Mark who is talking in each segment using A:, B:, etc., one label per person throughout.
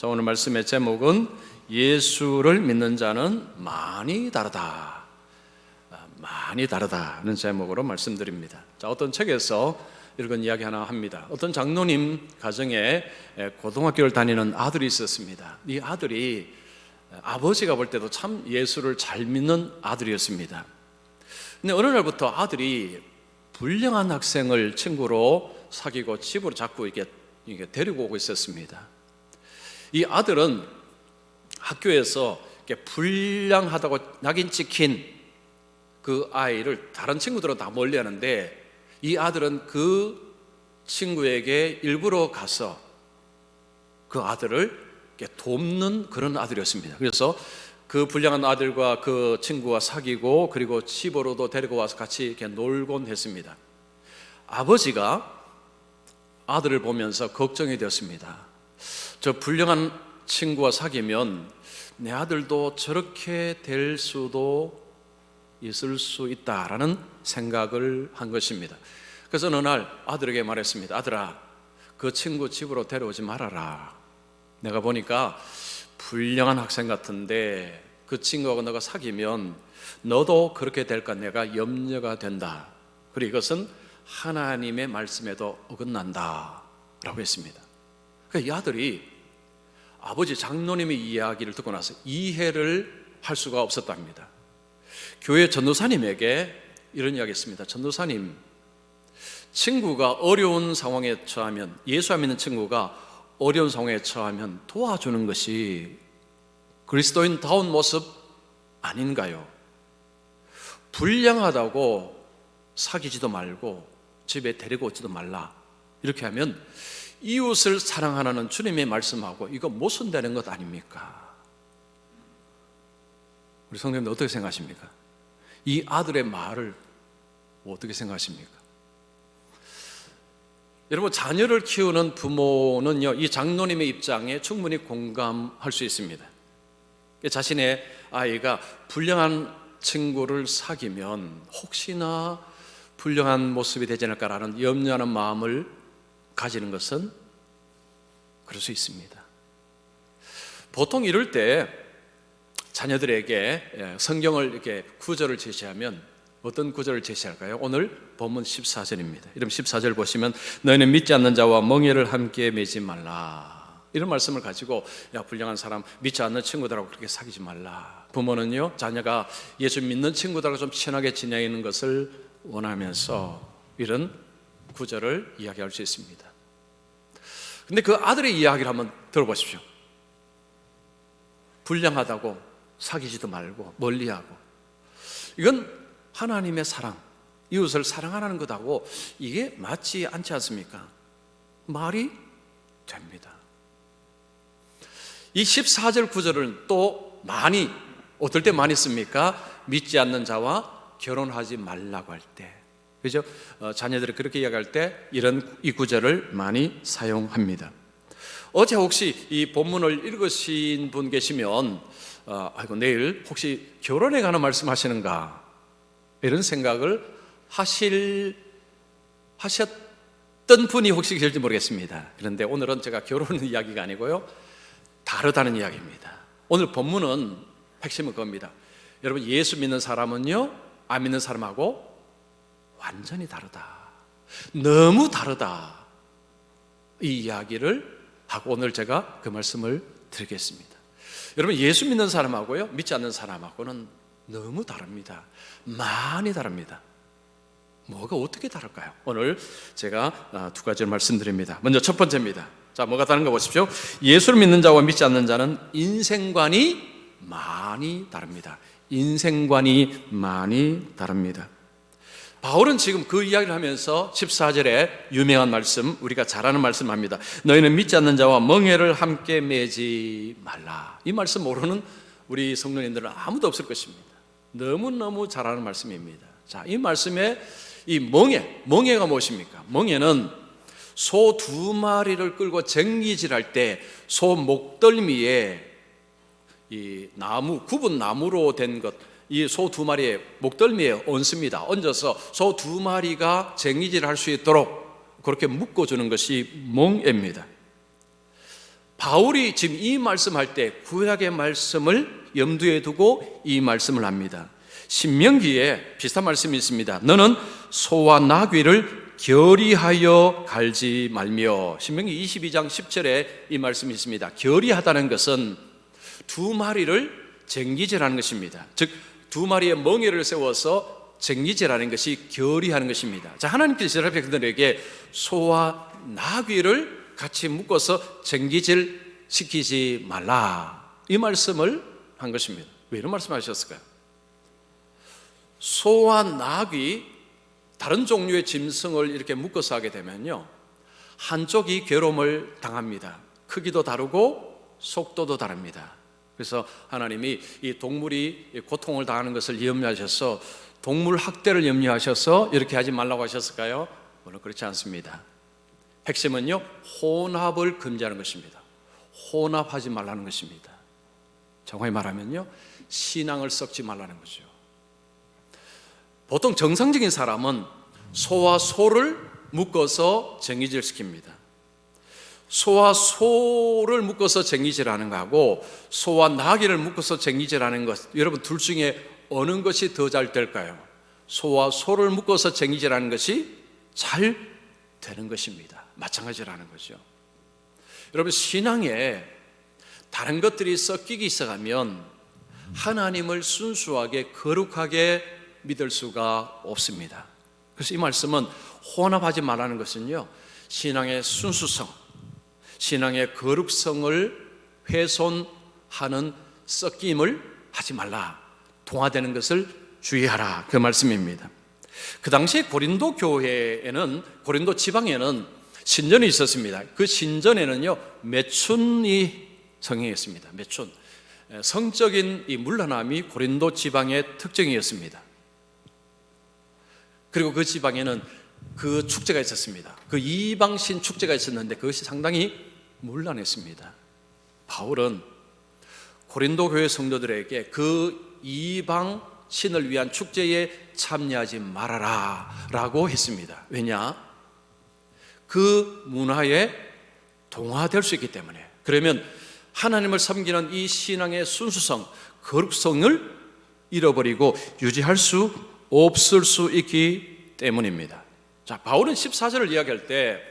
A: 자, 오늘 말씀의 제목은 예수를 믿는 자는 많이 다르다. 많이 다르다는 제목으로 말씀드립니다. 자, 어떤 책에서 읽은 이야기 하나 합니다. 어떤 장로님 가정에 고등학교를 다니는 아들이 있었습니다. 이 아들이 아버지가 볼 때도 참 예수를 잘 믿는 아들이었습니다. 근데 어느 날부터 아들이 불량한 학생을 친구로 사귀고 집으로 자꾸 이게 데리고 오고 있었습니다. 이 아들은 학교에서 이렇게 불량하다고 낙인 찍힌 그 아이를 다른 친구들은 다 멀리하는데 이 아들은 그 친구에게 일부러 가서 그 아들을 이렇게 돕는 그런 아들이었습니다. 그래서 그 불량한 아들과 그 친구와 사귀고 그리고 집으로도 데리고 와서 같이 이렇게 놀곤 했습니다. 아버지가 아들을 보면서 걱정이 되었습니다. 저 불량한 친구와 사귀면 내 아들도 저렇게 될 수도 있을 수 있다라는 생각을 한 것입니다. 그래서 어느 날 아들에게 말했습니다. 아들아, 그 친구 집으로 데려오지 말아라. 내가 보니까 불량한 학생 같은데 그 친구하고 너가 사귀면 너도 그렇게 될까 내가 염려가 된다. 그리고 이것은 하나님의 말씀에도 어긋난다 라고 했습니다. 그러니까 이 아들이 아버지 장로님의 이야기를 듣고 나서 이해를 할 수가 없었답니다. 교회 전도사님에게 이런 이야기 했습니다. 전도사님, 친구가 어려운 상황에 처하면, 예수 안 믿는 친구가 어려운 상황에 처하면 도와주는 것이 그리스도인다운 모습 아닌가요? 불량하다고 사귀지도 말고 집에 데리고 오지도 말라. 이렇게 하면 이웃을 사랑하라는 주님의 말씀하고 이거 모순되는 것 아닙니까? 우리 성도님들 어떻게 생각하십니까? 이 아들의 말을 어떻게 생각하십니까? 여러분, 자녀를 키우는 부모는요, 이 장로님의 입장에 충분히 공감할 수 있습니다. 자신의 아이가 불량한 친구를 사귀면 혹시나 불량한 모습이 되지 않을까라는 염려하는 마음을 가지는 것은 그럴 수 있습니다. 보통 이럴 때 자녀들에게 성경을 이렇게 구절을 제시하면 어떤 구절을 제시할까요? 오늘 본문 14절입니다. 이름 14절 보시면 너희는 믿지 않는 자와 멍에를 함께 매지 말라. 이런 말씀을 가지고 야, 불량한 사람, 믿지 않는 친구들하고 그렇게 사귀지 말라. 부모는요, 자녀가 예수 믿는 친구들하고 좀 친하게 지내는 것을 원하면서 이런 구절을 이야기할 수 있습니다. 근데 그 아들의 이야기를 한번 들어보십시오. 불량하다고 사귀지도 말고 멀리하고, 이건 하나님의 사랑, 이웃을 사랑하라는 것하고 이게 맞지 않지 않습니까? 말이 됩니다. 이 14절 구절은 또 많이, 어떨 때 많이 씁니까? 믿지 않는 자와 결혼하지 말라고 할 때, 그죠? 자녀들이 그렇게 이야기할 때 이 구절을 많이 사용합니다. 어제 혹시 이 본문을 읽으신 분 계시면 아이고, 내일 혹시 결혼에 관한 말씀하시는가 이런 생각을 하셨던 분이 혹시 계실지 모르겠습니다. 그런데 오늘은 제가 결혼 이야기가 아니고요, 다르다는 이야기입니다. 오늘 본문은 핵심은 그겁니다. 여러분, 예수 믿는 사람은요, 안 믿는 사람하고 완전히 다르다, 너무 다르다, 이 이야기를 하고 오늘 제가 그 말씀을 드리겠습니다. 여러분, 예수 믿는 사람하고요, 믿지 않는 사람하고는 너무 다릅니다. 많이 다릅니다. 뭐가 어떻게 다를까요? 오늘 제가 두 가지를 말씀드립니다. 먼저 첫 번째입니다. 자, 뭐가 다른가 보십시오. 예수를 믿는 자와 믿지 않는 자는 인생관이 많이 다릅니다. 인생관이 많이 다릅니다. 바울은 지금 그 이야기를 하면서 14절에 유명한 말씀, 우리가 잘 아는 말씀합니다. 너희는 믿지 않는 자와 멍에를 함께 매지 말라. 이 말씀 모르는 우리 성도님들은 아무도 없을 것입니다. 너무너무 잘 아는 말씀입니다. 자, 이 말씀에 이 멍에가 무엇입니까? 멍에는 소 2마리를 끌고 쟁기질할 때 소 목덜미에 이 나무, 굽은 나무로 된 것, 이 소 2마리의 목덜미에 얹습니다. 얹어서 소 2마리가 쟁기질을 할 수 있도록 그렇게 묶어주는 것이 멍에입니다. 바울이 지금 이 말씀할 때 구약의 말씀을 염두에 두고 이 말씀을 합니다. 신명기에 비슷한 말씀이 있습니다. 너는 소와 나귀를 결의하여 갈지 말며. 신명기 22장 10절에 이 말씀이 있습니다. 결의하다는 것은 두 마리를 쟁기질하는 것입니다. 즉 두 마리의 멍에를 세워서 쟁기질하는 것이 결의하는 것입니다. 자, 하나님께서 이스라엘 백성들에게 소와 나귀를 같이 묶어서 쟁기질 시키지 말라, 이 말씀을 한 것입니다. 왜 이런 말씀하셨을까요? 소와 나귀, 다른 종류의 짐승을 이렇게 묶어서 하게 되면요, 한쪽이 괴로움을 당합니다. 크기도 다르고 속도도 다릅니다. 그래서 하나님이 이 동물이 고통을 당하는 것을 염려하셔서 동물 학대를 염려하셔서 이렇게 하지 말라고 하셨을까요? 물론 그렇지 않습니다. 핵심은요, 혼합을 금지하는 것입니다. 혼합하지 말라는 것입니다. 정확히 말하면요, 신앙을 섞지 말라는 거죠. 보통 정상적인 사람은 소와 소를 묶어서 쟁기질 시킵니다. 소와 소를 묶어서 쟁기질하는 거하고 소와 나귀를 묶어서 쟁기질하는 것, 여러분 둘 중에 어느 것이 더 잘 될까요? 소와 소를 묶어서 쟁기질하는 것이 잘 되는 것입니다. 마찬가지라는 거죠. 여러분, 신앙에 다른 것들이 섞이기 시작하면 하나님을 순수하게 거룩하게 믿을 수가 없습니다. 그래서 이 말씀은 혼합하지 말라는 것은요, 신앙의 순수성, 신앙의 거룩성을 훼손하는 섞임을 하지 말라, 동화되는 것을 주의하라, 그 말씀입니다. 그 당시 고린도 교회에는, 고린도 지방에는 신전이 있었습니다. 그 신전에는요, 매춘이 성행했습니다. 매춘, 성적인 이 문란함이 고린도 지방의 특징이었습니다. 그리고 그 지방에는 그 축제가 있었습니다. 그 이방신 축제가 있었는데 그것이 상당히 문란했습니다. 바울은 고린도 교회 성도들에게 그 이방 신을 위한 축제에 참여하지 말아라 라고 했습니다. 왜냐? 그 문화에 동화될 수 있기 때문에. 그러면 하나님을 섬기는 이 신앙의 순수성, 거룩성을 잃어버리고 유지할 수 없을 수 있기 때문입니다. 자, 바울은 14절을 이야기할 때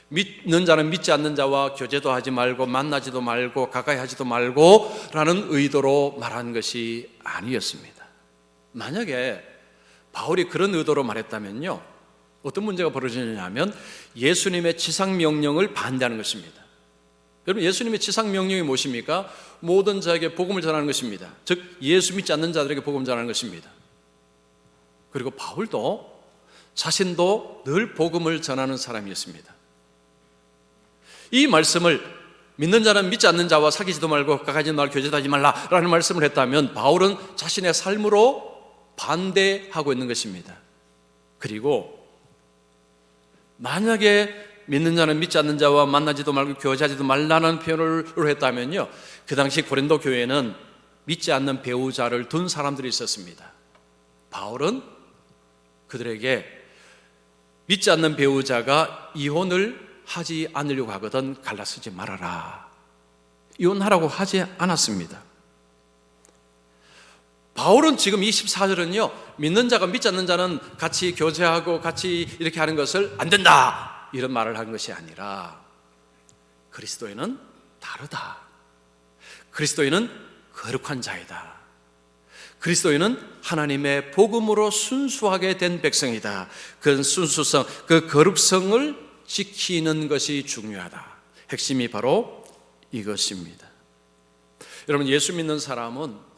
A: 믿는 자는 믿지 않는 자와 교제도 하지 말고 만나지도 말고 가까이 하지도 말고 라는 의도로 말한 것이 아니었습니다. 만약에 바울이 그런 의도로 말했다면요, 어떤 문제가 벌어지냐면 예수님의 지상명령을 반대하는 것입니다. 여러분, 예수님의 지상명령이 무엇입니까? 모든 자에게 복음을 전하는 것입니다. 즉 예수 믿지 않는 자들에게 복음을 전하는 것입니다. 그리고 바울도 자신도 늘 복음을 전하는 사람이었습니다. 이 말씀을 믿는 자는 믿지 않는 자와 사귀지도 말고 가까이지도 말고 교제도 하지 말라라는 말씀을 했다면 바울은 자신의 삶으로 반대하고 있는 것입니다. 그리고 만약에 믿는 자는 믿지 않는 자와 만나지도 말고 교제하지도 말라는 표현을 했다면요, 그 당시 고린도 교회는 믿지 않는 배우자를 둔 사람들이 있었습니다. 바울은 그들에게 믿지 않는 배우자가 이혼을 하지 않으려고 하거든 갈라쓰지 말아라, 이혼하라고 하지 않았습니다. 바울은 지금 24절은요, 믿는 자가 믿지 않는 자는 같이 교제하고 같이 이렇게 하는 것을 안 된다, 이런 말을 한 것이 아니라 그리스도인은 다르다, 그리스도인은 거룩한 자이다, 그리스도인은 하나님의 복음으로 순수하게 된 백성이다, 그 순수성, 그 거룩성을 지키는 것이 중요하다. 핵심이 바로 이것입니다. 여러분, 예수 믿는 사람은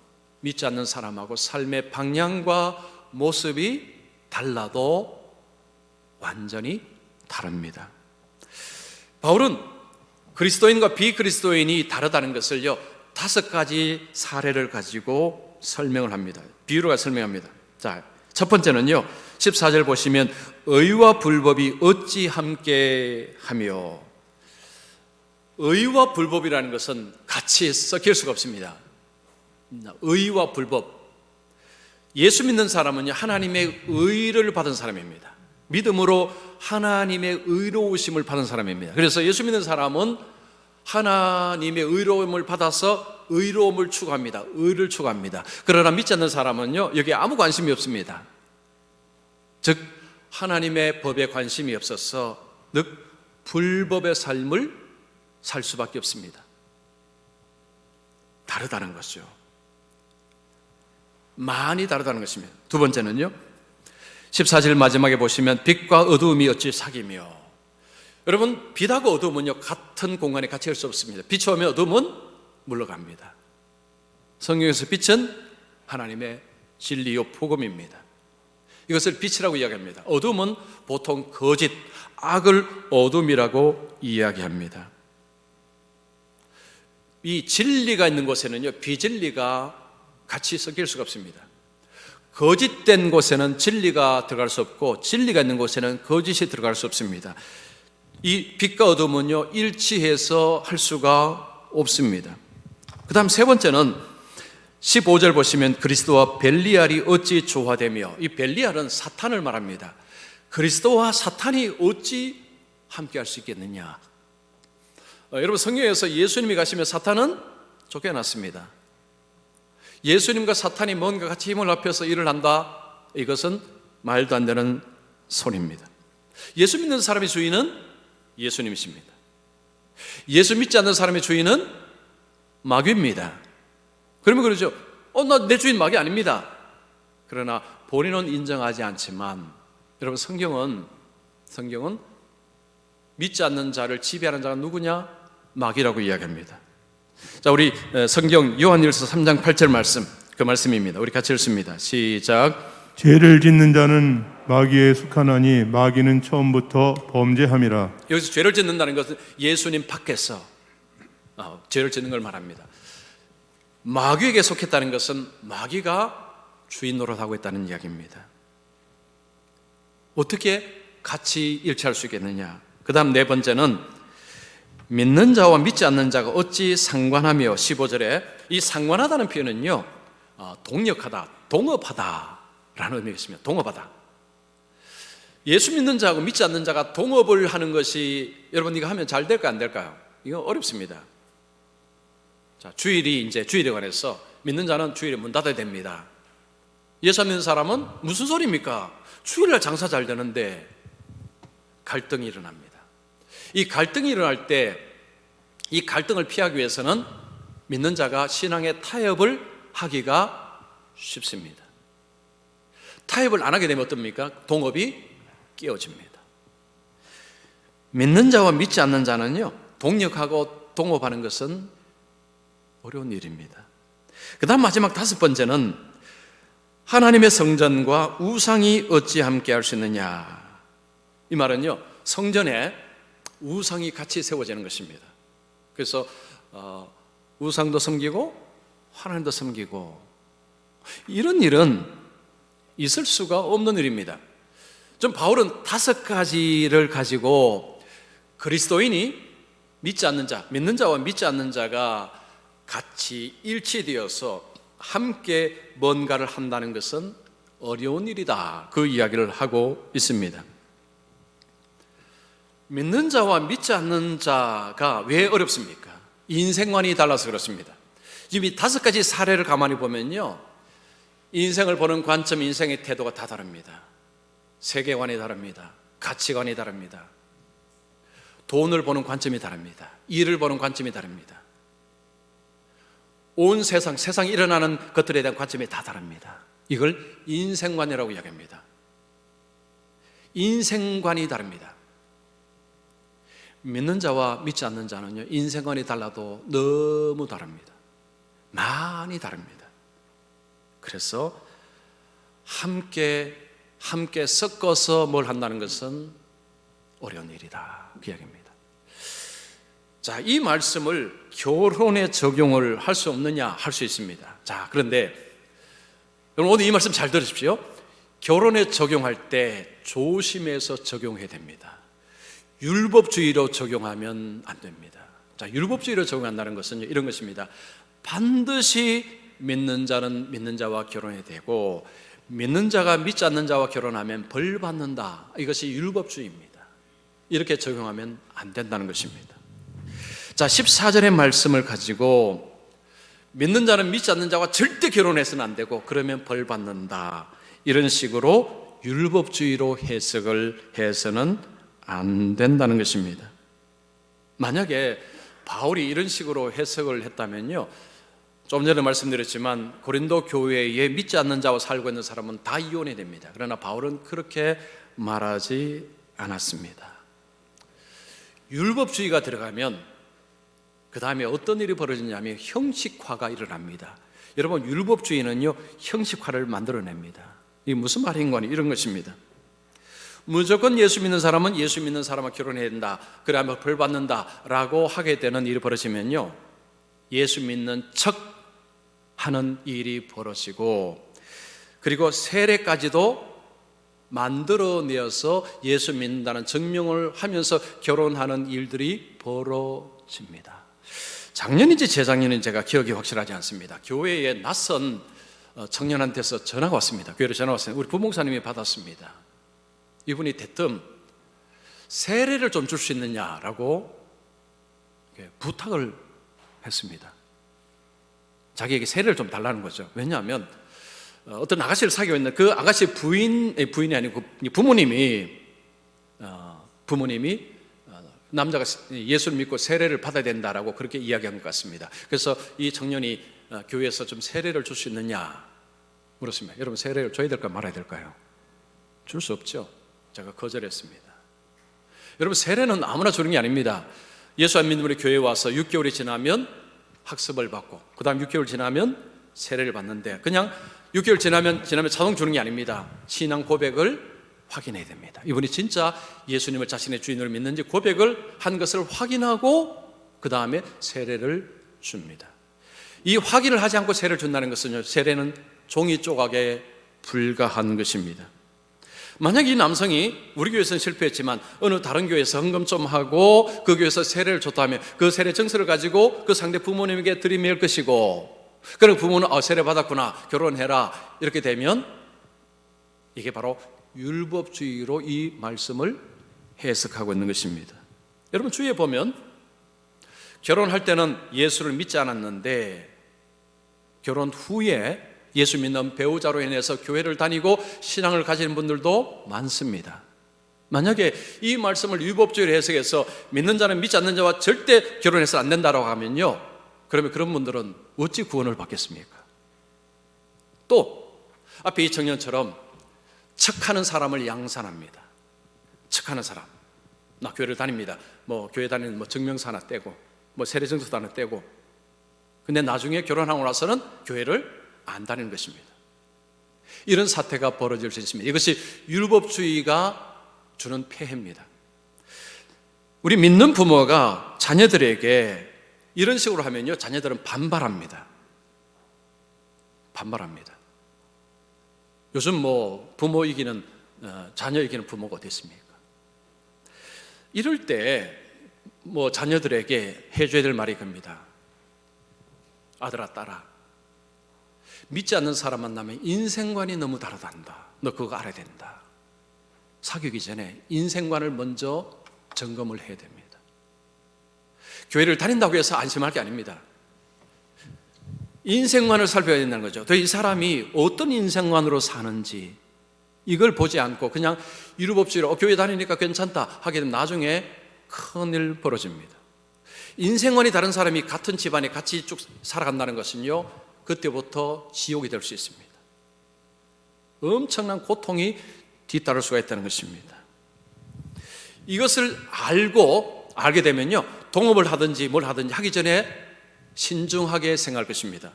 A: 믿지 않는 사람하고 삶의 방향과 모습이 달라도 완전히 다릅니다. 바울은 그리스도인과 비그리스도인이 다르다는 것을요, 5가지 사례를 가지고 설명을 합니다. 비유로 설명합니다. 자, 첫 번째는요, 14절 보시면 의와 불법이 어찌 함께 하며. 의와 불법이라는 것은 같이 섞일 수가 없습니다. 의와 불법. 예수 믿는 사람은요, 하나님의 의를 받은 사람입니다. 믿음으로 하나님의 의로우심을 받은 사람입니다. 그래서 예수 믿는 사람은 하나님의 의로움을 받아서 의로움을 추구합니다. 의를 추구합니다. 그러나 믿지 않는 사람은요, 여기에 아무 관심이 없습니다. 즉 하나님의 법에 관심이 없어서 즉 불법의 삶을 살 수밖에 없습니다. 다르다는 것이죠. 많이 다르다는 것입니다. 두 번째는요, 14절 마지막에 보시면 빛과 어두움이 어찌 사귀며. 여러분, 빛하고 어두움은요 같은 공간에 같이 할 수 없습니다. 빛이 오면 어두움은 물러갑니다. 성경에서 빛은 하나님의 진리요 복음입니다. 이것을 빛이라고 이야기합니다. 어두움은 보통 거짓, 악을 어둠이라고 이야기합니다. 이 진리가 있는 곳에는요 비진리가 같이 섞일 수가 없습니다. 거짓된 곳에는 진리가 들어갈 수 없고 진리가 있는 곳에는 거짓이 들어갈 수 없습니다. 이 빛과 어둠은요 일치해서 할 수가 없습니다. 그 다음 세 번째는 15절 보시면 그리스도와 벨리알이 어찌 조화되며, 이 벨리알은 사탄을 말합니다. 그리스도와 사탄이 어찌 함께 할 수 있겠느냐. 여러분, 성경에서 예수님이 가시면 사탄은 쫓겨났습니다. 예수님과 사탄이 뭔가 같이 힘을 합해서 일을 한다, 이것은 말도 안 되는 소리입니다. 예수 믿는 사람의 주인은 예수님이십니다. 예수 믿지 않는 사람의 주인은 마귀입니다. 그러면 그러죠. 나 내 주인 마귀 아닙니다. 그러나 본인은 인정하지 않지만, 여러분, 성경은 믿지 않는 자를 지배하는 자가 누구냐? 마귀라고 이야기합니다. 자, 우리 성경 요한일서 3장 8절 말씀, 그 말씀입니다. 우리 같이 읽습니다. 시작.
B: 죄를 짓는 자는 마귀에 속하나니 마귀는 처음부터 범죄함이라.
A: 여기서 죄를 짓는다는 것은 예수님 밖에서 죄를 짓는 걸 말합니다. 마귀에게 속했다는 것은 마귀가 주인 노릇하고 있다는 이야기입니다. 어떻게 같이 일치할 수 있겠느냐? 그 다음 네 번째는 믿는 자와 믿지 않는 자가 어찌 상관하며, 15절에 이 상관하다는 표현은요 동력하다, 동업하다 라는 의미가 있습니다. 동업하다. 예수 믿는 자하고 믿지 않는 자가 동업을 하는 것이, 여러분, 이거 하면 잘 될까요, 안 될까요? 이거 어렵습니다. 자, 주일에 관해서 믿는 자는 주일에 문 닫아야 됩니다. 예수 믿는 사람은 무슨 소리입니까? 주일날 장사 잘 되는데. 갈등이 일어납니다. 이 갈등이 일어날 때 이 갈등을 피하기 위해서는 믿는 자가 신앙의 타협을 하기가 쉽습니다. 타협을 안 하게 되면 어떻습니까? 동업이 깨어집니다. 믿는 자와 믿지 않는 자는요 동력하고 동업하는 것은 어려운 일입니다. 그 다음 마지막 다섯 번째는 하나님의 성전과 우상이 어찌 함께 할 수 있느냐. 이 말은요 성전에 우상이 같이 세워지는 것입니다. 그래서 우상도 섬기고 하나님도 섬기고, 이런 일은 있을 수가 없는 일입니다. 좀 바울은 다섯 가지를 가지고 그리스도인이 믿지 않는 자, 믿는 자와 믿지 않는 자가 같이 일치되어서 함께 뭔가를 한다는 것은 어려운 일이다, 그 이야기를 하고 있습니다. 믿는 자와 믿지 않는 자가 왜 어렵습니까? 인생관이 달라서 그렇습니다. 지금 이 다섯 가지 사례를 가만히 보면요 인생을 보는 관점, 인생의 태도가 다 다릅니다. 세계관이 다릅니다. 가치관이 다릅니다. 돈을 보는 관점이 다릅니다. 일을 보는 관점이 다릅니다. 온 세상에 일어나는 것들에 대한 관점이 다 다릅니다. 이걸 인생관이라고 이야기합니다. 인생관이 다릅니다. 믿는 자와 믿지 않는 자는요 인생관이 달라도 너무 다릅니다. 많이 다릅니다. 그래서 함께 섞어서 뭘 한다는 것은 어려운 일이다, 그 이야기입니다. 자, 이 말씀을 결혼에 적용을 할 수 없느냐? 할 수 있습니다. 자, 그런데 여러분 오늘 이 말씀 잘 들으십시오. 결혼에 적용할 때 조심해서 적용해야 됩니다. 율법주의로 적용하면 안 됩니다. 자, 율법주의로 적용한다는 것은 이런 것입니다. 반드시 믿는 자는 믿는 자와 결혼해야 되고 믿는 자가 믿지 않는 자와 결혼하면 벌 받는다. 이것이 율법주의입니다. 이렇게 적용하면 안 된다는 것입니다. 자, 14절의 말씀을 가지고 믿는 자는 믿지 않는 자와 절대 결혼해서는 안 되고 그러면 벌 받는다, 이런 식으로 율법주의로 해석을 해서는 안 된다는 것입니다. 만약에 바울이 이런 식으로 해석을 했다면요, 좀 전에 말씀드렸지만 고린도 교회에 믿지 않는 자와 살고 있는 사람은 다 이혼이 됩니다. 그러나 바울은 그렇게 말하지 않았습니다. 율법주의가 들어가면 그 다음에 어떤 일이 벌어지냐면 형식화가 일어납니다. 여러분, 율법주의는요 형식화를 만들어냅니다. 이게 무슨 말인가 이런 것입니다. 무조건 예수 믿는 사람은 예수 믿는 사람과 결혼해야 된다, 그러면 벌 받는다 라고 하게 되는 일이 벌어지면요, 예수 믿는 척 하는 일이 벌어지고, 그리고 세례까지도 만들어내어서 예수 믿는다는 증명을 하면서 결혼하는 일들이 벌어집니다. 작년인지 재작년인지 제가 기억이 확실하지 않습니다. 교회에 낯선 청년한테서 전화가 왔습니다. 교회로 전화가 왔어요. 우리 부목사님이 받았습니다. 이분이 대뜸 세례를 좀 줄 수 있느냐라고 부탁을 했습니다. 자기에게 세례를 좀 달라는 거죠. 왜냐하면 어떤 아가씨를 사귀고 있는 그 아가씨 부인이 아니고 부모님이 남자가 예수를 믿고 세례를 받아야 된다라고 그렇게 이야기한 것 같습니다. 그래서 이 청년이 교회에서 좀 세례를 줄 수 있느냐 물었습니다. 여러분, 세례를 줘야 될까요, 말아야 될까요? 줄 수 없죠. 제가 거절했습니다. 여러분, 세례는 아무나 주는 게 아닙니다. 예수 안 믿는 분이 교회에 와서 6개월이 지나면 학습을 받고 그 다음 6개월 지나면 세례를 받는데, 그냥 6개월 지나면 자동 주는 게 아닙니다. 신앙 고백을 확인해야 됩니다. 이분이 진짜 예수님을 자신의 주인으로 믿는지 고백을 한 것을 확인하고 그 다음에 세례를 줍니다. 이 확인을 하지 않고 세례를 준다는 것은요, 세례는 종이 조각에 불과한 것입니다. 만약 이 남성이 우리 교회에서는 실패했지만 어느 다른 교회에서 헌금 좀 하고 그 교회에서 세례를 줬다면 그 세례 증서를 가지고 그 상대 부모님에게 들이밀 것이고, 그럼 부모는 세례 받았구나, 결혼해라, 이렇게 되면 이게 바로 율법주의로 이 말씀을 해석하고 있는 것입니다. 여러분, 주위에 보면 결혼할 때는 예수를 믿지 않았는데 결혼 후에 예수 믿는 배우자로 인해서 교회를 다니고 신앙을 가지는 분들도 많습니다. 만약에 이 말씀을 율법주의로 해석해서 믿는 자는 믿지 않는 자와 절대 결혼해서는 안 된다고 하면요, 그러면 그런 분들은 어찌 구원을 받겠습니까? 또 앞에 이 청년처럼 척하는 사람을 양산합니다. 척하는 사람, 나 교회를 다닙니다, 교회 다니는 증명서 하나 떼고 세례증서도 하나 떼고, 근데 나중에 결혼하고 나서는 교회를 안 다니는 것입니다. 이런 사태가 벌어질 수 있습니다. 이것이 율법주의가 주는 폐해입니다. 우리 믿는 부모가 자녀들에게 이런 식으로 하면요, 자녀들은 반발합니다. 요즘 부모 이기는 자녀 이기는 부모가 어디 있습니까? 이럴 때 자녀들에게 해줘야 될 말이 겁니다. 아들아, 딸아, 믿지 않는 사람 만나면 인생관이 너무 다르단다. 너 그거 알아야 된다. 사귀기 전에 인생관을 먼저 점검을 해야 됩니다. 교회를 다닌다고 해서 안심할 게 아닙니다. 인생관을 살펴야 된다는 거죠. 이 사람이 어떤 인생관으로 사는지 이걸 보지 않고 그냥 율법주의로 교회 다니니까 괜찮다 하게 되면 나중에 큰일 벌어집니다. 인생관이 다른 사람이 같은 집안에 같이 쭉 살아간다는 것은요, 그때부터 지옥이 될 수 있습니다. 엄청난 고통이 뒤따를 수가 있다는 것입니다. 이것을 알게 되면요, 동업을 하든지 뭘 하든지 하기 전에 신중하게 생각할 것입니다.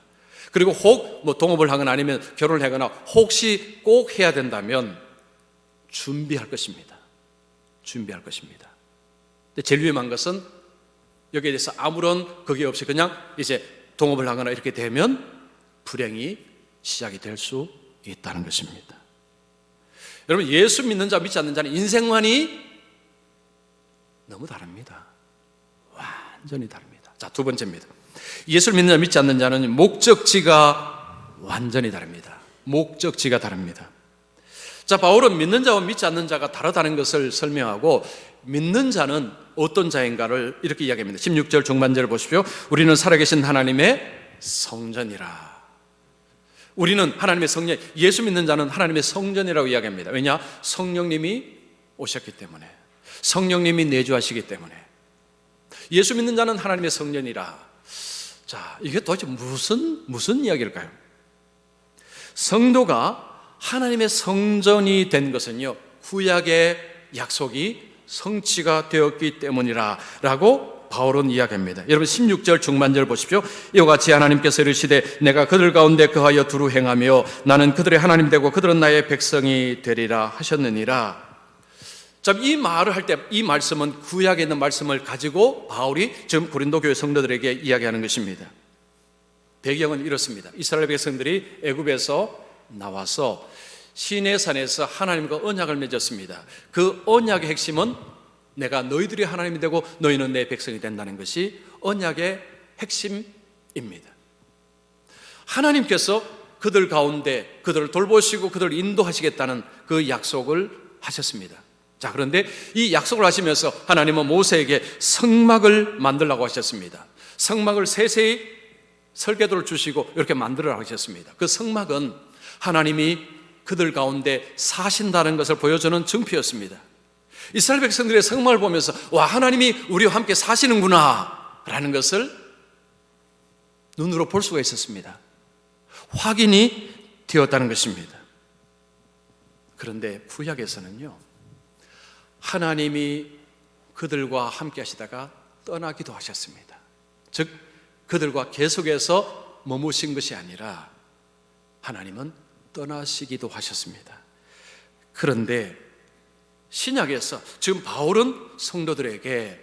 A: 그리고 혹 동업을 하거나 아니면 결혼을 하거나 혹시 꼭 해야 된다면 준비할 것입니다. 근데 제일 위험한 것은 여기에 대해서 아무런 그게 없이 그냥 이제 동업을 하거나 이렇게 되면 불행이 시작이 될 수 있다는 것입니다. 여러분, 예수 믿는 자 믿지 않는 자는 인생관이 너무 다릅니다. 완전히 다릅니다. 자, 두 번째입니다. 예수를 믿는 자 믿지 않는 자는 목적지가 완전히 다릅니다. 자, 바울은 믿는 자와 믿지 않는 자가 다르다는 것을 설명하고, 믿는 자는 어떤 자인가를 이렇게 이야기합니다. 16절 중반절을 보십시오. 우리는 살아계신 하나님의 성전이라. 우리는 하나님의 성전, 예수 믿는 자는 하나님의 성전이라고 이야기합니다. 왜냐? 성령님이 오셨기 때문에, 성령님이 내주하시기 때문에. 예수 믿는 자는 하나님의 성전이라. 자, 이게 도대체 무슨 이야기일까요? 성도가 하나님의 성전이 된 것은요, 구약의 약속이 성취가 되었기 때문이라 라고 바울은 이야기합니다. 여러분 16절 중반절 보십시오. 이와 같이 하나님께서 이르시되 내가 그들 가운데 거하여 두루 행하며 나는 그들의 하나님 되고 그들은 나의 백성이 되리라 하셨느니라. 자, 이 말을 할 때 이 말씀은 구약에 있는 말씀을 가지고 바울이 지금 고린도 교회 성도들에게 이야기하는 것입니다. 배경은 이렇습니다. 이스라엘 백성들이 애굽에서 나와서 시내산에서 하나님과 언약을 맺었습니다. 그 언약의 핵심은 내가 너희들이 하나님이 되고 너희는 내 백성이 된다는 것이 언약의 핵심입니다. 하나님께서 그들 가운데 그들을 돌보시고 그들을 인도하시겠다는 그 약속을 하셨습니다. 자, 그런데 이 약속을 하시면서 하나님은 모세에게 성막을 만들라고 하셨습니다. 성막을 세세히 설계도를 주시고 이렇게 만들으라고 하셨습니다. 그 성막은 하나님이 그들 가운데 사신다는 것을 보여주는 증표였습니다. 이스라엘 백성들의 성막을 보면서 와, 하나님이 우리와 함께 사시는구나 라는 것을 눈으로 볼 수가 있었습니다. 확인이 되었다는 것입니다. 그런데 구약에서는요, 하나님이 그들과 함께 하시다가 떠나기도 하셨습니다. 즉 그들과 계속해서 머무신 것이 아니라 하나님은 떠나시기도 하셨습니다. 그런데 신약에서 지금 바울은 성도들에게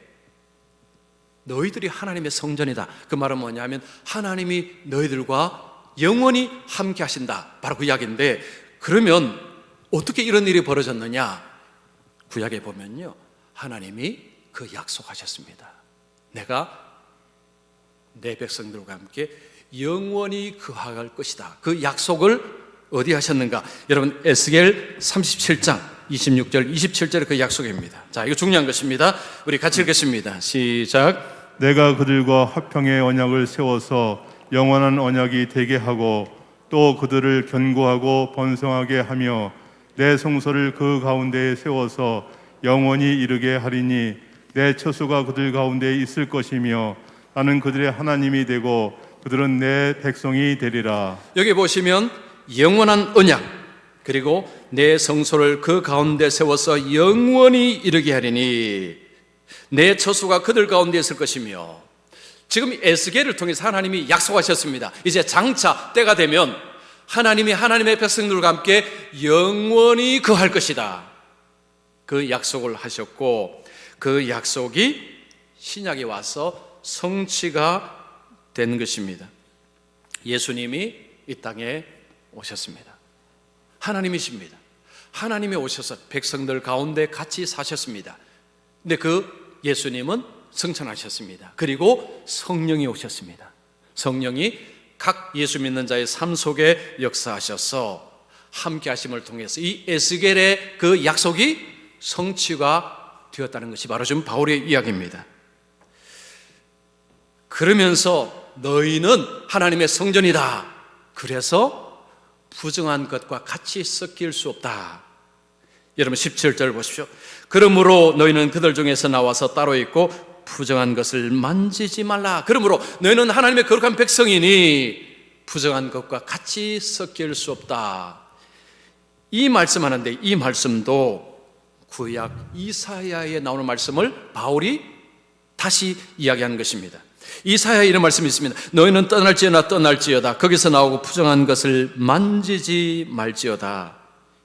A: 너희들이 하나님의 성전이다. 그 말은 뭐냐면 하나님이 너희들과 영원히 함께 하신다. 바로 그 이야기인데, 그러면 어떻게 이런 일이 벌어졌느냐? 구약에 보면요, 하나님이 그 약속하셨습니다. 내가 내 백성들과 함께 영원히 거할 것이다. 그 약속을 어디 하셨는가? 여러분 에스겔 37장 26절 27절의 그 약속입니다. 자, 이거 중요한 것입니다. 우리 같이 읽겠습니다. 시작.
B: 내가 그들과 화평의 언약을 세워서 영원한 언약이 되게 하고 또 그들을 견고하고 번성하게 하며 내 성소를 그 가운데에 세워서 영원히 이르게 하리니 내 처소가 그들 가운데 있을 것이며 나는 그들의 하나님이 되고 그들은 내 백성이 되리라.
A: 여기 보시면 영원한 언약, 그리고 내 성소를 그 가운데 세워서 영원히 이르게 하리니 내 처소가 그들 가운데 있을 것이며, 지금 에스겔을 통해서 하나님이 약속하셨습니다. 이제 장차 때가 되면 하나님이 하나님의 백성들과 함께 영원히 거할 것이다. 그 약속을 하셨고 그 약속이 신약에 와서 성취가 된 것입니다. 예수님이 이 땅에 오셨습니다. 하나님이십니다. 하나님이 오셔서 백성들 가운데 같이 사셨습니다. 근데 그 예수님은 승천하셨습니다. 그리고 성령이 오셨습니다. 성령이 각 예수 믿는 자의 삶 속에 역사하셔서 함께 하심을 통해서 이 에스겔의 그 약속이 성취가 되었다는 것이 바로 지금 바울의 이야기입니다. 그러면서 너희는 하나님의 성전이다. 그래서 부정한 것과 같이 섞일 수 없다. 여러분 17절 보십시오. 그러므로 너희는 그들 중에서 나와서 따로 있고 부정한 것을 만지지 말라. 그러므로 너희는 하나님의 거룩한 백성이니 부정한 것과 같이 섞일 수 없다. 이 말씀하는데 이 말씀도 구약 이사야에 나오는 말씀을 바울이 다시 이야기하는 것입니다. 이사야에 이런 말씀이 있습니다. 너희는 떠날지어다 거기서 나오고 부정한 것을 만지지 말지어다.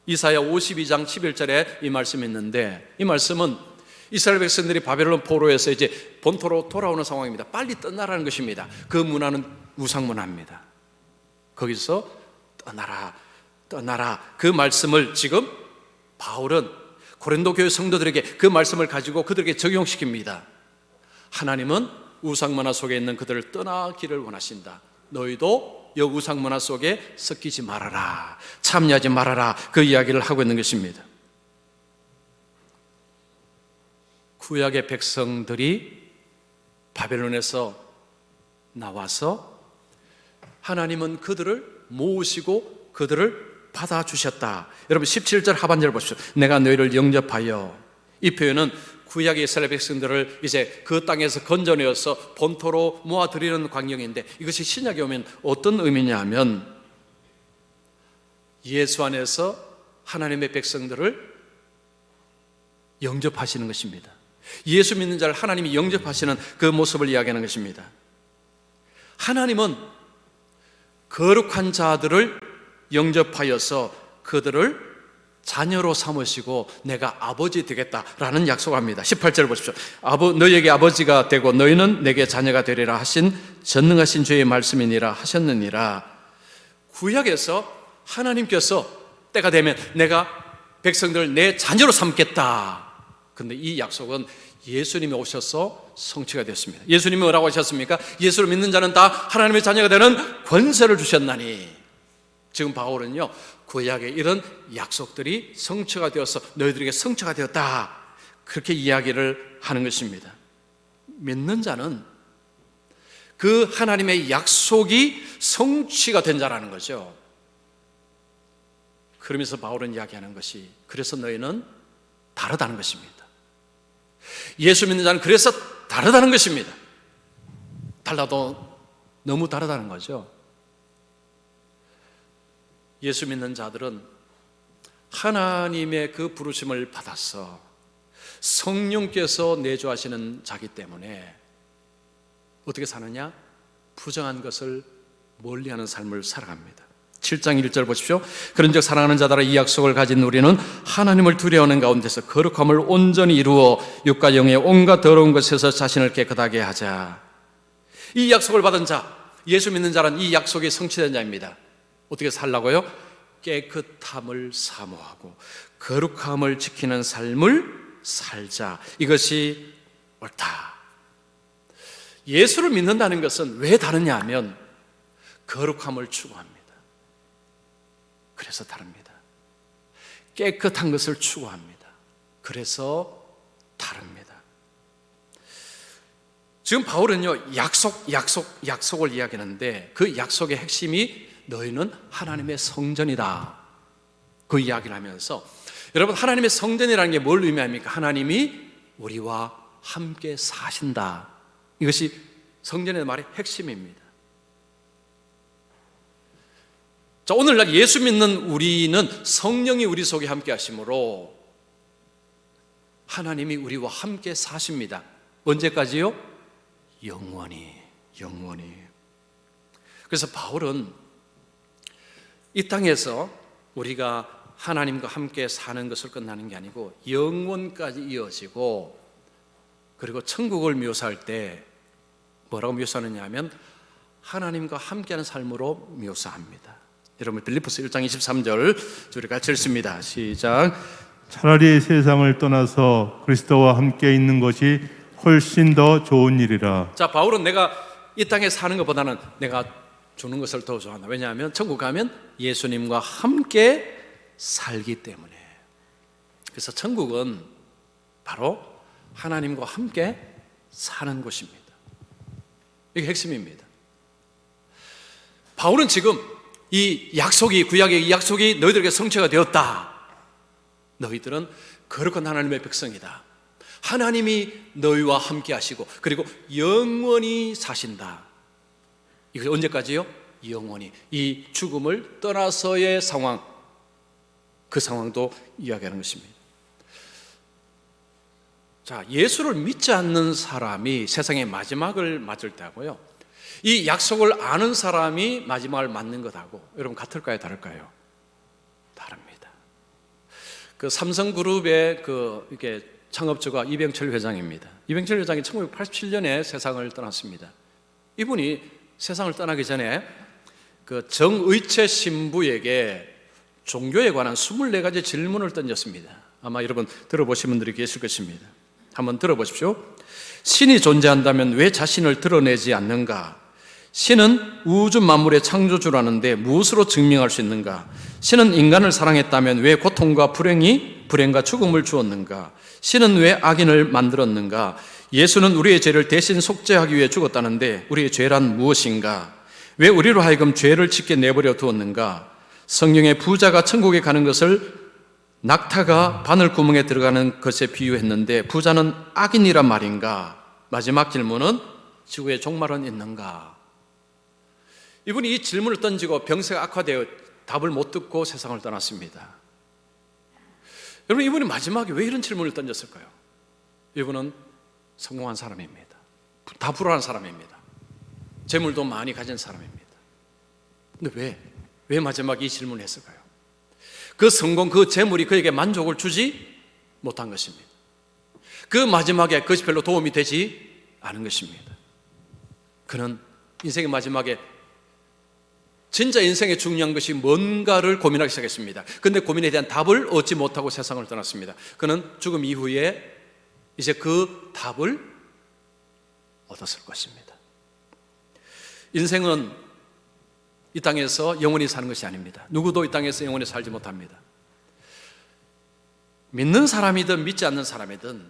A: 이사야 52장 11절에 이 말씀이 있는데, 이 말씀은 이스라엘 백성들이 바벨론 포로에서 이제 본토로 돌아오는 상황입니다. 빨리 떠나라는 것입니다. 그 문화는 우상 문화입니다. 거기서 떠나라 그 말씀을 지금 바울은 고린도 교회 성도들에게 그 말씀을 가지고 그들에게 적용시킵니다. 하나님은 우상 문화 속에 있는 그들을 떠나기를 원하신다. 너희도 이 우상 문화 속에 섞이지 말아라, 참여하지 말아라, 그 이야기를 하고 있는 것입니다. 구약의 백성들이 바벨론에서 나와서 하나님은 그들을 모으시고 그들을 받아주셨다. 여러분 17절 하반절 보십시오. 내가 너희를 영접하여, 이 표현은 구약의 이스라엘 백성들을 이제 그 땅에서 건져내어서 본토로 모아들이는 광경인데, 이것이 신약에 오면 어떤 의미냐 하면 예수 안에서 하나님의 백성들을 영접하시는 것입니다. 예수 믿는 자를 하나님이 영접하시는 그 모습을 이야기하는 것입니다. 하나님은 거룩한 자들을 영접하여서 그들을 자녀로 삼으시고 내가 아버지 되겠다라는 약속합니다. 18절 보십시오. 너희에게 아버지가 되고 너희는 내게 자녀가 되리라 하신 전능하신 주의 말씀이니라 하셨느니라. 구약에서 하나님께서 때가 되면 내가 백성들을 내 자녀로 삼겠다. 그런데 이 약속은 예수님이 오셔서 성취가 됐습니다. 예수님이 뭐라고 하셨습니까? 예수를 믿는 자는 다 하나님의 자녀가 되는 권세를 주셨나니. 지금 바울은요, 구약의 이런 약속들이 성취가 되어서 너희들에게 성취가 되었다, 그렇게 이야기를 하는 것입니다. 믿는 자는 그 하나님의 약속이 성취가 된 자라는 거죠. 그러면서 바울은 이야기하는 것이, 그래서 너희는 다르다는 것입니다. 예수 믿는 자는 그래서 다르다는 것입니다. 달라도 너무 다르다는 거죠. 예수 믿는 자들은 하나님의 그 부르심을 받아서 성령께서 내주하시는 자기 때문에 어떻게 사느냐? 부정한 것을 멀리하는 삶을 살아갑니다. 7장 1절 보십시오. 그런즉 사랑하는 자들아, 이 약속을 가진 우리는 하나님을 두려워하는 가운데서 거룩함을 온전히 이루어 육과 영의 온갖 더러운 것에서 자신을 깨끗하게 하자. 이 약속을 받은 자, 예수 믿는 자는 이 약속이 성취된 자입니다. 어떻게 살라고요? 깨끗함을 사모하고 거룩함을 지키는 삶을 살자. 이것이 옳다. 예수를 믿는다는 것은 왜 다르냐 하면 거룩함을 추구합니다. 그래서 다릅니다. 깨끗한 것을 추구합니다. 그래서 다릅니다. 지금 바울은요, 약속을 이야기하는데 그 약속의 핵심이 너희는 하나님의 성전이다, 그 이야기를 하면서, 여러분, 하나님의 성전이라는 게 뭘 의미합니까? 하나님이 우리와 함께 사신다. 이것이 성전의 말의 핵심입니다. 자, 오늘날 예수 믿는 우리는 성령이 우리 속에 함께 하심으로 하나님이 우리와 함께 사십니다. 언제까지요? 영원히. 그래서 바울은 이 땅에서 우리가 하나님과 함께 사는 것을 끝나는 게 아니고 영원까지 이어지고, 그리고 천국을 묘사할 때 뭐라고 묘사하느냐 하면 하나님과 함께하는 삶으로 묘사합니다. 여러분, 빌립보서 1장 23절 우리 같이 읽습니다. 시작.
B: 차라리 세상을 떠나서 그리스도와 함께 있는 것이 훨씬 더 좋은 일이라.
A: 자, 바울은 내가 이 땅에 사는 것보다는 내가 주는 것을 더 좋아한다. 왜냐하면 천국 가면 예수님과 함께 살기 때문에. 그래서 천국은 바로 하나님과 함께 사는 곳입니다. 이게 핵심입니다. 바울은 지금 이 약속이, 구약의 이 약속이 너희들에게 성취가 되었다. 너희들은 거룩한 하나님의 백성이다. 하나님이 너희와 함께 하시고 그리고 영원히 사신다. 이것이 언제까지요? 영원히. 이 죽음을 떠나서의 상황, 그 상황도 이야기하는 것입니다. 자, 예수를 믿지 않는 사람이 세상의 마지막을 맞을 때하고요, 이 약속을 아는 사람이 마지막을 맞는 것하고 여러분 같을까요, 다를까요? 다릅니다. 그 삼성그룹의 이게 창업주가 이병철 회장입니다. 이병철 회장이 1987년에 세상을 떠났습니다. 이분이 세상을 떠나기 전에 그 정의채 신부에게 종교에 관한 24가지 질문을 던졌습니다. 아마 여러분 들어보신 분들이 계실 것입니다. 한번 들어보십시오. 신이 존재한다면 왜 자신을 드러내지 않는가? 신은 우주 만물의 창조주라는데 무엇으로 증명할 수 있는가? 신은 인간을 사랑했다면 왜 고통과 불행과 죽음을 주었는가? 신은 왜 악인을 만들었는가? 예수는 우리의 죄를 대신 속죄하기 위해 죽었다는데 우리의 죄란 무엇인가? 왜 우리로 하여금 죄를 짓게 내버려 두었는가? 성경의 부자가 천국에 가는 것을 낙타가 바늘구멍에 들어가는 것에 비유했는데 부자는 악인이란 말인가? 마지막 질문은 지구의 종말은 있는가? 이분이 이 질문을 던지고 병세가 악화되어 답을 못 듣고 세상을 떠났습니다. 여러분, 이분이 마지막에 왜 이런 질문을 던졌을까요? 이분은 성공한 사람입니다. 다 불안한 사람입니다. 재물도 많이 가진 사람입니다. 근데 왜 마지막에 이 질문을 했을까요? 그 성공, 그 재물이 그에게 만족을 주지 못한 것입니다. 그 마지막에 그것이 별로 도움이 되지 않은 것입니다. 그는 인생의 마지막에 진짜 인생에 중요한 것이 뭔가를 고민하기 시작했습니다. 그런데 고민에 대한 답을 얻지 못하고 세상을 떠났습니다. 그는 죽음 이후에 이제 그 답을 얻었을 것입니다. 인생은 이 땅에서 영원히 사는 것이 아닙니다. 누구도 이 땅에서 영원히 살지 못합니다. 믿는 사람이든 믿지 않는 사람이든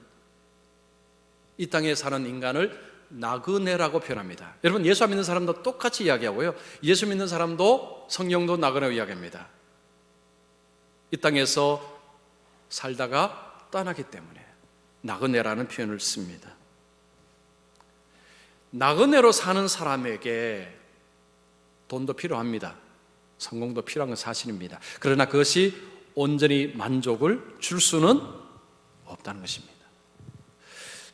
A: 이 땅에 사는 인간을 나그네라고 표현합니다. 여러분, 예수 안 믿는 사람도 똑같이 이야기하고요, 예수 믿는 사람도 성령도 나그네라고 이야기합니다. 이 땅에서 살다가 떠나기 때문에 나그네라는 표현을 씁니다. 나그네로 사는 사람에게 돈도 필요합니다. 성공도 필요한 건 사실입니다. 그러나 그것이 온전히 만족을 줄 수는 없다는 것입니다.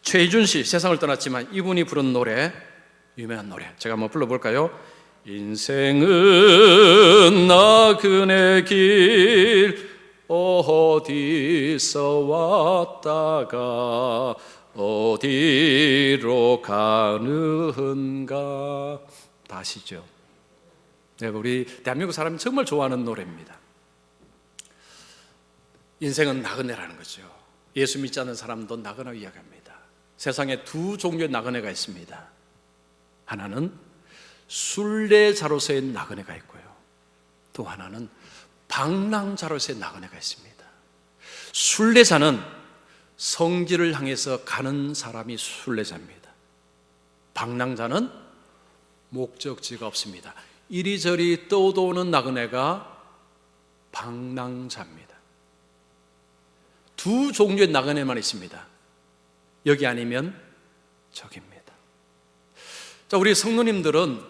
A: 최희준 씨, 세상을 떠났지만 이분이 부른 노래, 유명한 노래, 제가 한번 불러볼까요? 인생은 나그네 길 어디서 왔다가 어디로 가는가. 다 아시죠? 네, 우리 대한민국 사람이 정말 좋아하는 노래입니다. 인생은 나그네라는 거죠. 예수 믿지 않는 사람도 나그네라고 이야기합니다. 세상에 두 종류의 나그네가 있습니다. 하나는 순례자로서의 나그네가 있고요, 또 하나는 방랑자로서의 나그네가 있습니다. 순례자는 성지를 향해서 가는 사람이 순례자입니다. 방랑자는 목적지가 없습니다. 이리저리 떠도는 나그네가 방랑자입니다. 두 종류의 나그네만 있습니다. 여기 아니면 저기입니다. 자, 우리 성도님들은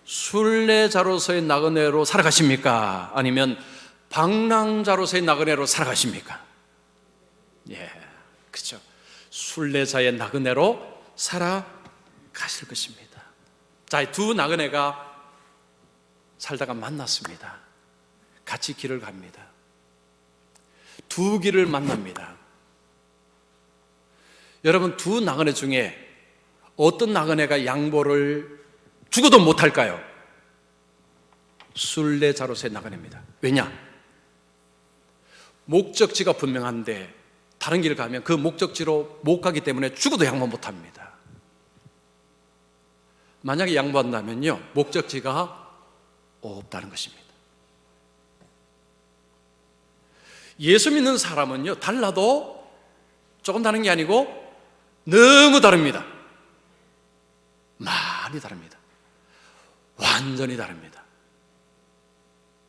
A: 순례자로서의 나그네로 살아가십니까? 아니면 방랑자로서의 나그네로 살아가십니까? 예, 그렇죠. 순례자의 나그네로 살아가실 것입니다. 자, 이 두 나그네가 살다가 만났습니다. 같이 길을 갑니다. 두 길을 만납니다. 여러분, 두 나그네 중에 어떤 나그네가 양보를 죽어도 못할까요? 순례자로서의 나그네입니다. 왜냐? 목적지가 분명한데 다른 길을 가면 그 목적지로 못 가기 때문에 죽어도 양보 못합니다. 만약에 양보한다면요, 목적지가 없다는 것입니다. 예수 믿는 사람은요, 달라도 조금 다른 게 아니고 너무 다릅니다. 많이 다릅니다. 완전히 다릅니다.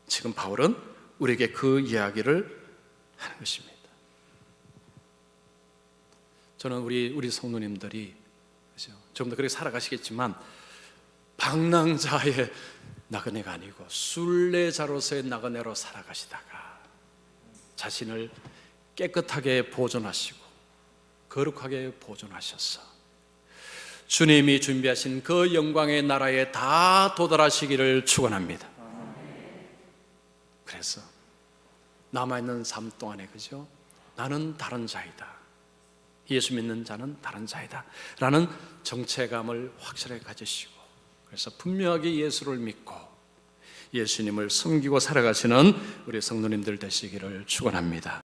A: 지금 바울은 우리에게 그 이야기를 하는 것입니다. 저는 우리 성도님들이 좀 더 그렇게 살아가시겠지만 방랑자의 나그네가 아니고 순례자로서의 나그네로 살아가시다가 자신을 깨끗하게 보존하시고 거룩하게 보존하셔서 주님이 준비하신 그 영광의 나라에 다 도달하시기를 축원합니다. 그래서 남아있는 삶 동안에, 그죠? 나는 다른 자이다, 예수 믿는 자는 다른 자이다 라는 정체감을 확실하게 가지시고, 그래서 분명하게 예수를 믿고 예수님을 섬기고 살아가시는 우리 성도님들 되시기를 축원합니다.